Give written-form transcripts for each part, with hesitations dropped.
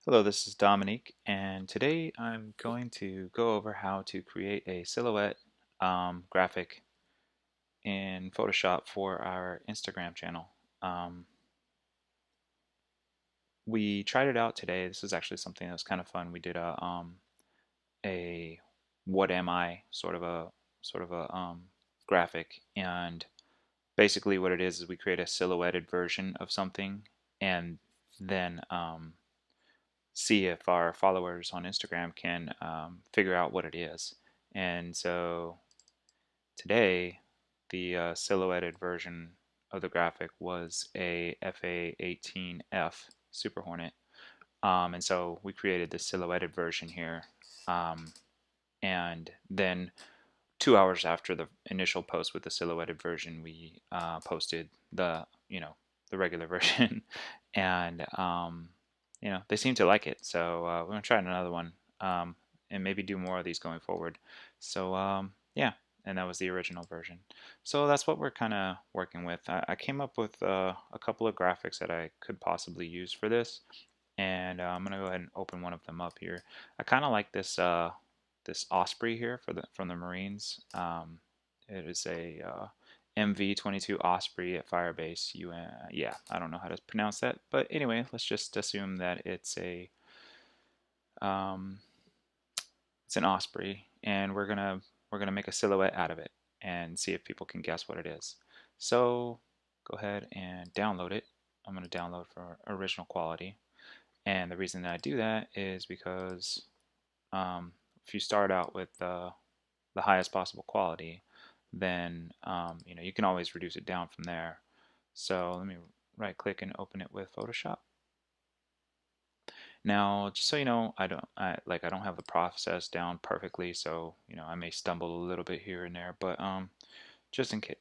Hello, this is Dominique, and today I'm going to go over how to create a silhouette graphic in Photoshop for our Instagram channel. Um, we tried it out today. This is actually something that was kind of fun. We did a what am I sort of a graphic, and basically what it is we create a silhouetted version of something, and then see if our followers on Instagram can figure out what it is. And so today, the silhouetted version of the graphic was a FA18F Super Hornet. And so we created the silhouetted version here. Um, and then 2 hours after the initial post with the silhouetted version, we posted the regular version, and they seem to like it. So we're gonna try another one, and maybe do more of these going forward. So yeah, and that was the original version. So that's what we're kind of working with. I came up with a couple of graphics that I could possibly use for this, and I'm gonna go ahead and open one of them up here. I kind of like this Osprey here from the Marines. It is a MV-22 Osprey at Firebase UN. Yeah, I don't know how to pronounce that, but anyway, let's just assume that um, it's an Osprey, and we're gonna make a silhouette out of it and see if people can guess what it is. So go ahead and download it. I'm gonna download for original quality. And the reason that I do that is because if you start out with the highest possible quality, then you can always reduce it down from there. So let me right click and open it with Photoshop. Now, just so you know, I don't have the process down perfectly, so I may stumble a little bit here and there, but just in case,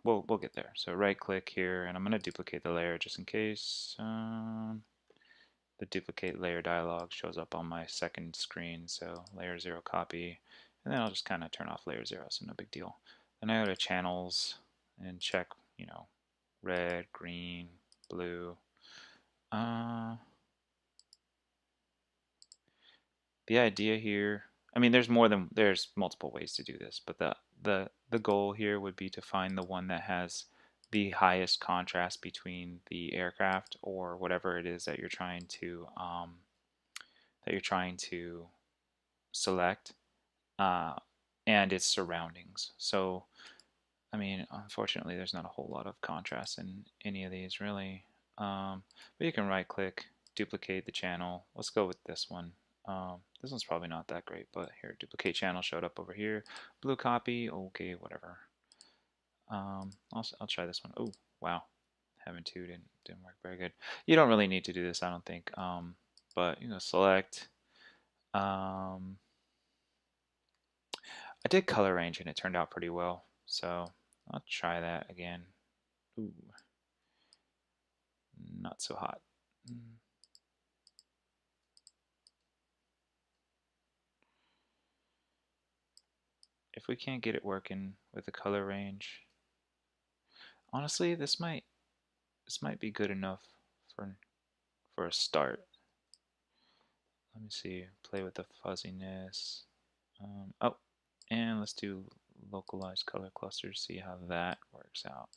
we'll get there. So right click here, and I'm going to duplicate the layer just in case. The duplicate layer dialog shows up on my second screen, so layer 0 copy, and then I'll just kind of turn off layer 0, so no big deal. Then I go to channels and check, red, green, blue. Uh, the idea here, I mean, there's multiple ways to do this, but the goal here would be to find the one that has the highest contrast between the aircraft or whatever it is that you're trying to select, uh, and its surroundings. So, I mean, unfortunately, there's not a whole lot of contrast in any of these really. But you can right click, duplicate the channel. Let's go with this one. This one's probably not that great, but here, duplicate channel showed up over here. Blue copy, okay, whatever. I'll try this one. Oh, wow. Having two didn't work very good. You don't really need to do this, I don't think. But select. Um, I did color range and it turned out pretty well, so I'll try that again. Ooh, not so hot. If we can't get it working with the color range, honestly, this might be good enough for a start. Let me see. Play with the fuzziness. Oh, and let's do localized color clusters. See how that works out.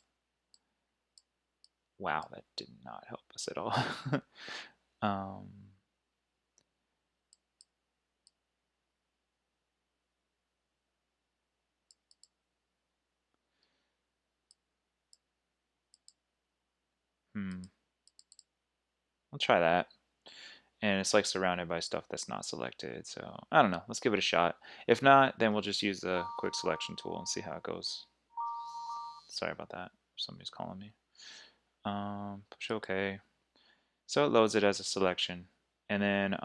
Wow, that did not help us at all. um, hmm. I'll try that. And it's like surrounded by stuff that's not selected. So I don't know. Let's give it a shot. If not, then we'll just use the quick selection tool and see how it goes. Sorry about that. Somebody's calling me. Push OK. So it loads it as a selection. And then,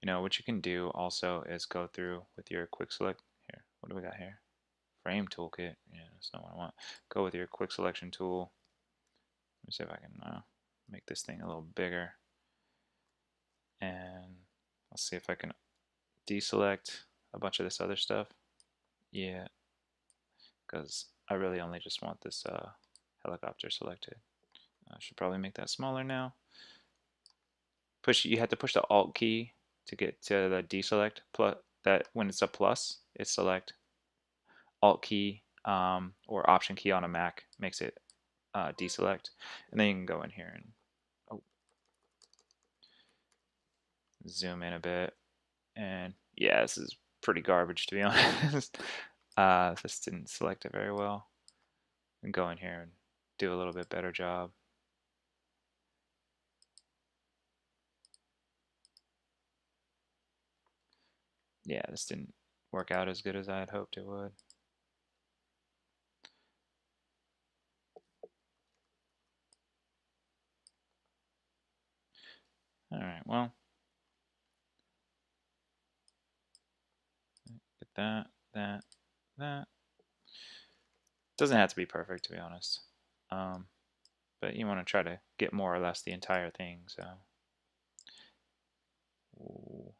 what you can do also is go through with your quick select. Here, what do we got here? Frame toolkit. Yeah, that's not what I want. Go with your quick selection tool. Let me see if I can make this thing a little bigger. And I'll see if I can deselect a bunch of this other stuff. Yeah, because I really only just want this helicopter selected. I should probably make that smaller now. you have to push the Alt key to get to the deselect. Plus, that when it's a plus, it's select. Alt key or Option key on a Mac makes it deselect, and then you can go in here and zoom in a bit. And yeah, this is pretty garbage, to be honest. This didn't select it very well. And go in here and do a little bit better job. Yeah, this didn't work out as good as I had hoped it would. Alright, well, get that. Doesn't have to be perfect, to be honest. But you want to try to get more or less the entire thing, so. Ooh,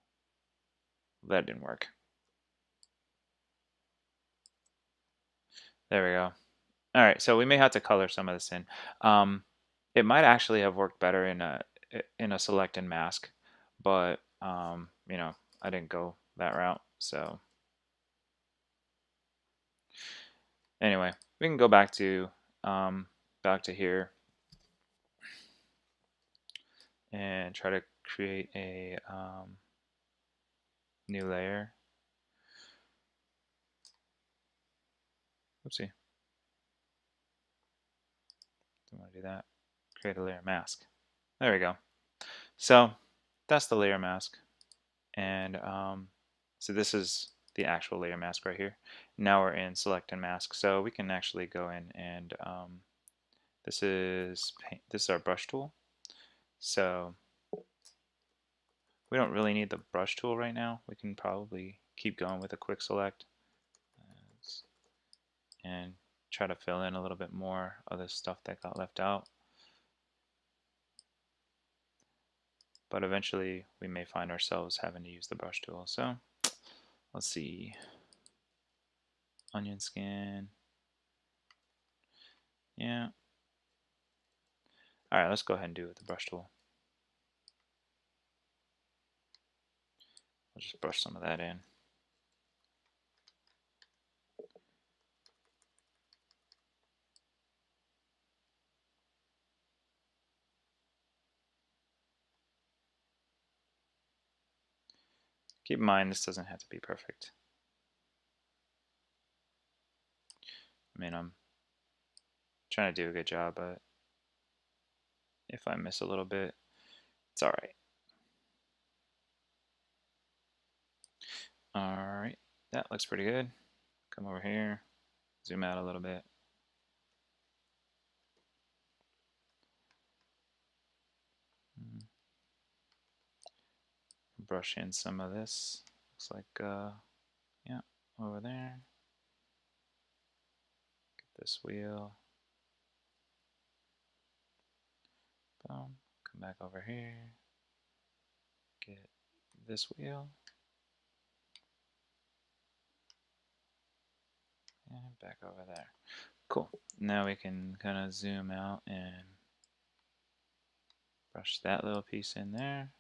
that didn't work. There we go. Alright, so we may have to color some of this in. It might actually have worked better in a select and mask, but you know, I didn't go that route, so anyway, we can go back to here and try to create a new layer. Oopsie. Don't want to do that. Create a layer mask. There we go. So that's the layer mask, and so this is the actual layer mask right here. Now we're in select and mask, so we can actually go in and this is our brush tool. So we don't really need the brush tool right now. We can probably keep going with a quick select and try to fill in a little bit more of the stuff that got left out. But eventually we may find ourselves having to use the brush tool. So let's see. Onion skin. Yeah. Alright, let's go ahead and do it with the brush tool. I'll just brush some of that in. Keep in mind, this doesn't have to be perfect. I mean, I'm trying to do a good job, but if I miss a little bit, it's alright. Alright, that looks pretty good. Come over here, zoom out a little bit. Brush in some of this. Looks like, yeah, over there. Get this wheel. Boom. Come back over here. Get this wheel. And back over there. Cool. Now we can kind of zoom out and brush that little piece in there.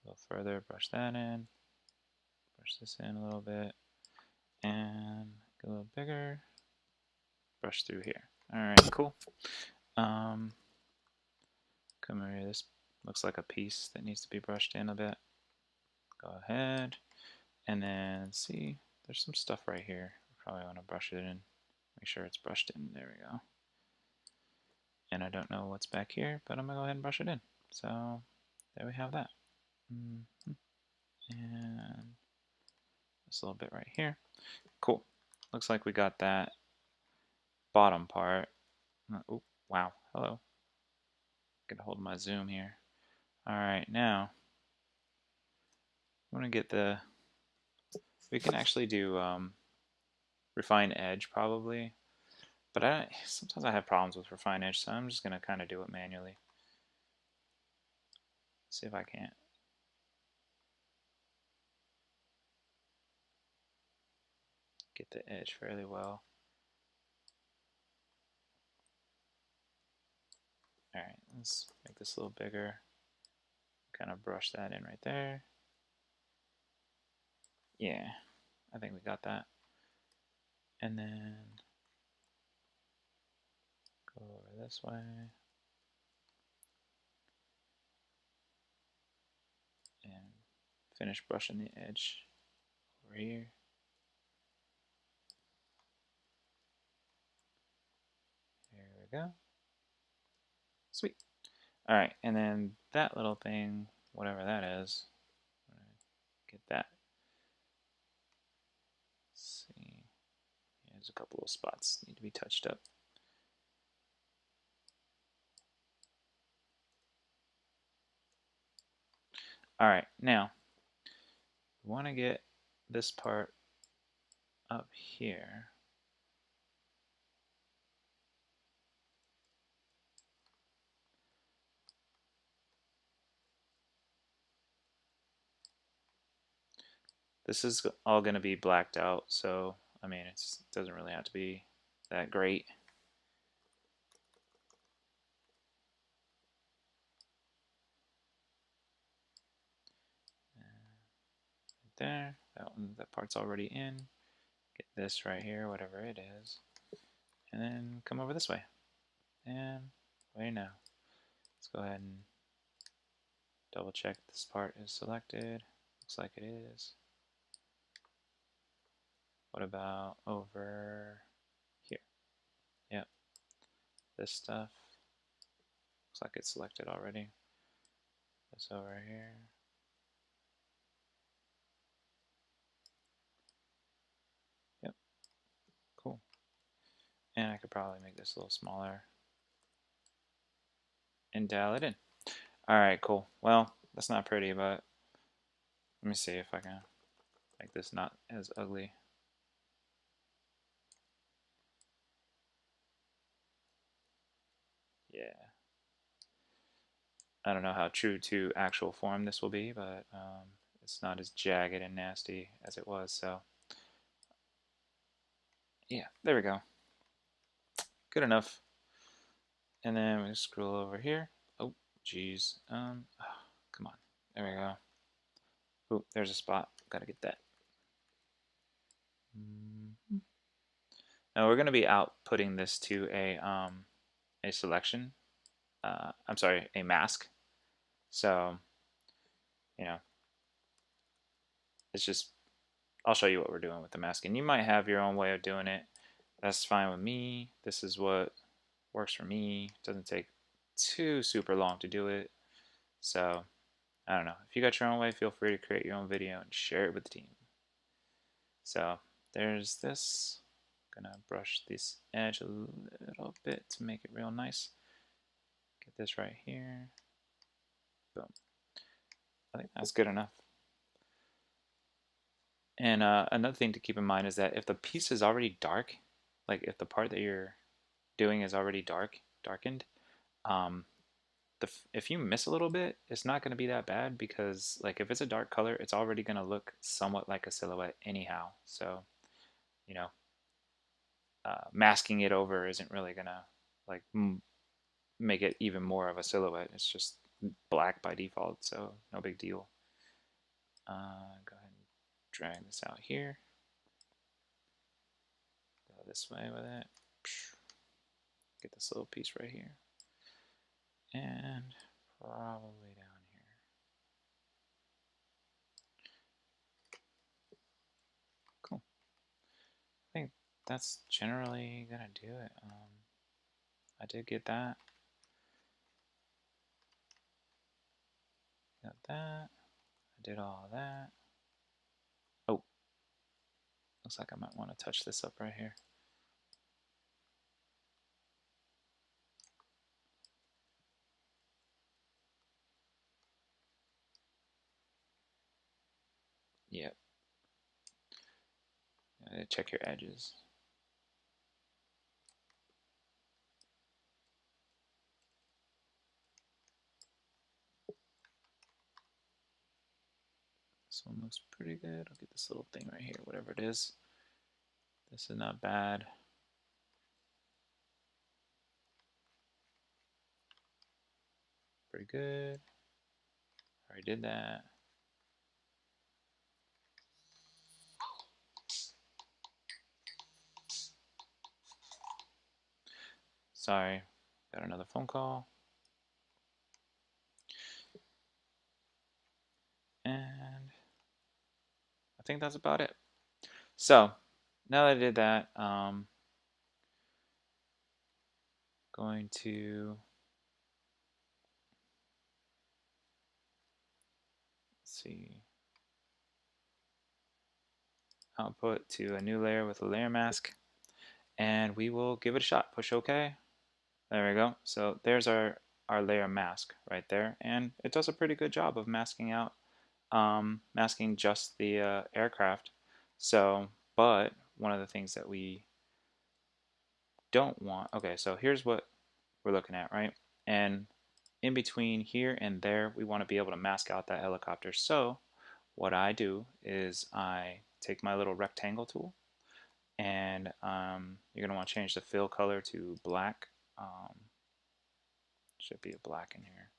A little further, brush that in. Brush this in a little bit. And get a little bigger. Brush through here. Alright, cool. Come over here. This looks like a piece that needs to be brushed in a bit. Go ahead. And then see, there's some stuff right here. Probably want to brush it in. Make sure it's brushed in. There we go. And I don't know what's back here, but I'm going to go ahead and brush it in. So there we have that. And this little bit right here. Cool. Looks like we got that bottom part. Oh, wow. Hello. Get a hold of my zoom here. Alright, now I'm going to get the... We can actually do refine edge probably. But sometimes I have problems with refine edge, so I'm just going to kind of do it manually. See if I can't. Get the edge fairly well. Alright, let's make this a little bigger. kind of brush that in right there. Yeah, I think we got that. And then go over this way. And finish brushing the edge over here. There we go. Sweet. All right, and then that little thing, whatever that is, get that. Let's see. There's a couple of spots need to be touched up. All right, now we want to get this part up here. This is all going to be blacked out, so I mean it doesn't really have to be that great. Right there, that part's already in. Get this right here, whatever it is, and then come over this way. And wait now. Let's go ahead and double check this part is selected. Looks like it is. What about over here? Yep. This stuff looks like it's selected already. This over here. Yep. Cool. And I could probably make this a little smaller and dial it in. Alright, cool. Well, that's not pretty, but let me see if I can make this not as ugly. Yeah. I don't know how true to actual form this will be, but it's not as jagged and nasty as it was, so yeah, there we go. Good enough. And then we scroll over here. Oh, geez. Oh, come on. There we go. Oh, there's a spot. Gotta get that. Now we're gonna be outputting this to a selection. I'm sorry, a mask. So, you know, it's just, I'll show you what we're doing with the mask. And you might have your own way of doing it. That's fine with me. This is what works for me. It doesn't take too super long to do it. So, I don't know. If you got your own way, feel free to create your own video and share it with the team. So, there's this. Gonna brush this edge a little bit to make it real nice. Get this right here. Boom. I think that's good enough. And another thing to keep in mind is that if the piece is already dark, like if the part that you're doing is already darkened, um, if you miss a little bit, it's not going to be that bad because like if it's a dark color, it's already going to look somewhat like a silhouette anyhow. So, you know, masking it over isn't really going to like make it even more of a silhouette. It's just black by default, so no big deal. Go ahead and drag this out here. Go this way with it. Get this little piece right here. And probably down here. Cool. I think that's generally gonna do it. I did get that. Got that. I did all of that. Oh, looks like I might want to touch this up right here. Yep. Check your edges. This one looks pretty good. I'll get this little thing right here, whatever it is. This is not bad. Pretty good. already did that. Sorry, got another phone call. And I think that's about it. So now that I did that, going to see, output to a new layer with a layer mask, and we will give it a shot. Push OK. There we go. So there's our layer mask right there, and it does a pretty good job of masking out, masking just the aircraft. So, but one of the things that we don't want, okay, so here's what we're looking at, right? And in between here and there, we want to be able to mask out that helicopter. So what I do is I take my little rectangle tool, and you're going to want to change the fill color to black. Should be a black in here.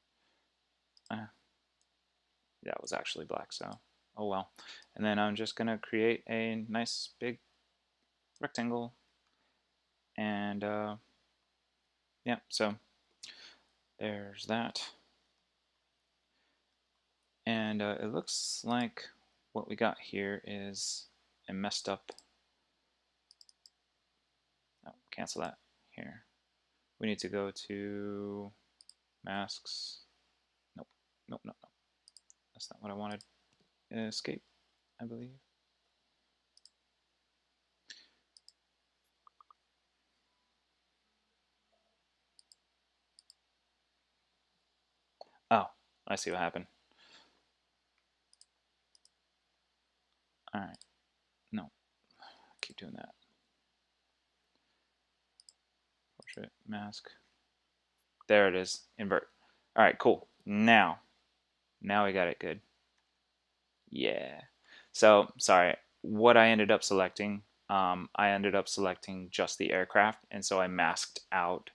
Yeah, it was actually black, so oh well. And then I'm just going to create a nice big rectangle, and yeah, so there's that. And it looks like what we got here is a messed up. Oh, cancel that here. We need to go to masks. Nope, nope, nope, nope. That's not what I wanted. Escape, I believe. Oh, I see what happened. All right, no, keep doing that. Portrait, mask. There it is, invert. All right, cool. Now we got it good. Yeah. So, sorry, what I ended up selecting, I ended up selecting just the aircraft, and so I masked out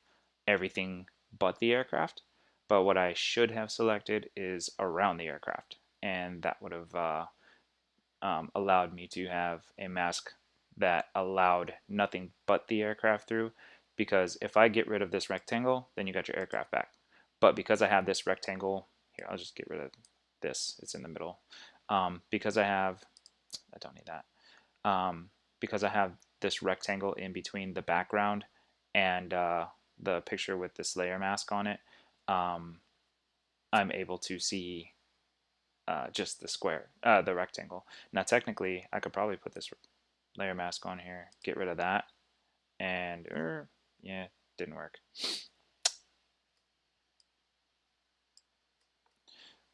everything but the aircraft. But what I should have selected is around the aircraft, and that would have allowed me to have a mask that allowed nothing but the aircraft through, because if I get rid of this rectangle, then you got your aircraft back. But because I have this rectangle, here, I'll just get rid of this, it's in the middle. Because I don't need that. Because I have this rectangle in between the background and the picture with this layer mask on it, I'm able to see just the square, the rectangle. Now technically I could probably put this layer mask on here, get rid of that, and yeah, didn't work.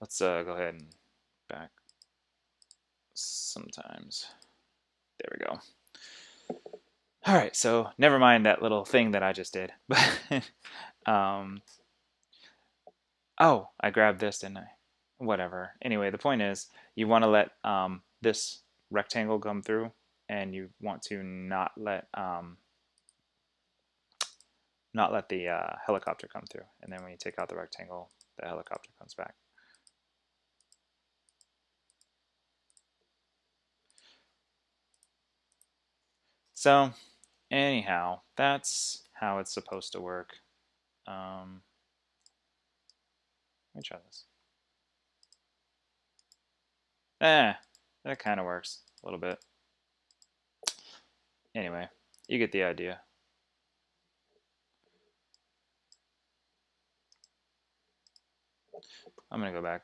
Let's go ahead and back sometimes. There we go. All right, so never mind that little thing that I just did. um, oh, I grabbed this, didn't I? Whatever. Anyway, the point is you want to let this rectangle come through, and you want to not let the helicopter come through. And then when you take out the rectangle, the helicopter comes back. So anyhow, that's how it's supposed to work. Let me try this. That kind of works a little bit. Anyway, you get the idea. I'm going to go back.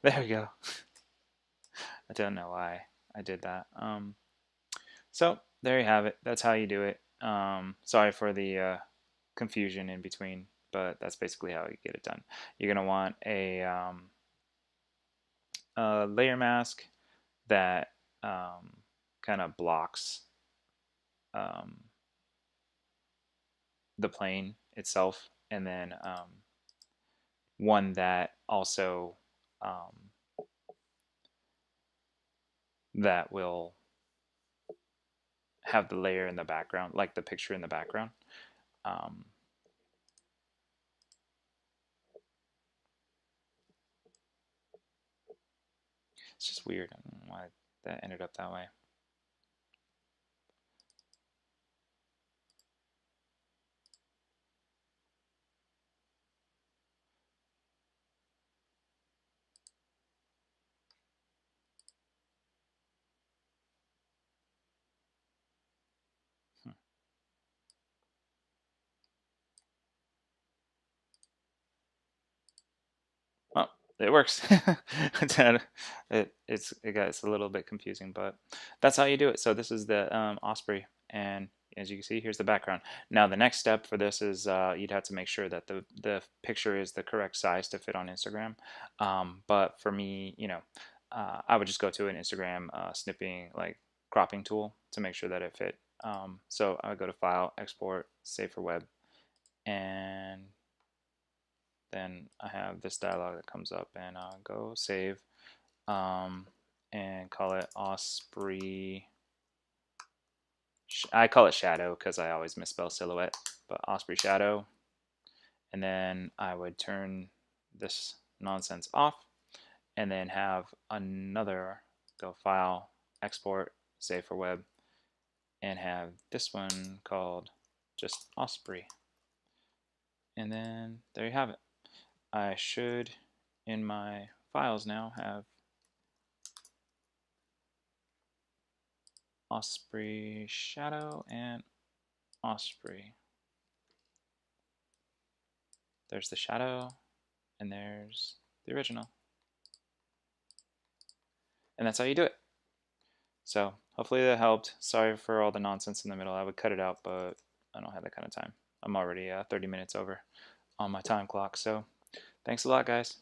There we go. I don't know why I did that. So there you have it. That's how you do it. Sorry for the confusion in between, but that's basically how you get it done. You're going to want a layer mask that kind of blocks um, the plane itself, and then one that also that will have the layer in the background, like the picture in the background. It's just weird. I don't know why that ended up that way. Oh, it works. It's a little bit confusing, but that's how you do it. So this is the Osprey, and as you can see, here's the background. Now the next step for this is you'd have to make sure that the picture is the correct size to fit on Instagram. But for me, I would just go to an Instagram snipping, like cropping tool, to make sure that it fit. So I would go to File, Export, Save for Web, and then I have this dialog that comes up, and I'll go save and call it Osprey. I call it Shadow because I always misspell silhouette, but Osprey Shadow. And then I would turn this nonsense off, and then have another, go File, Export, Save for Web, and have this one called just Osprey. And then there you have it. I should, in my files now, have Osprey Shadow and Osprey. There's the shadow, and there's the original. And that's how you do it. So hopefully that helped. Sorry for all the nonsense in the middle. I would cut it out, but I don't have that kind of time. I'm already 30 minutes over on my time clock. So thanks a lot, guys.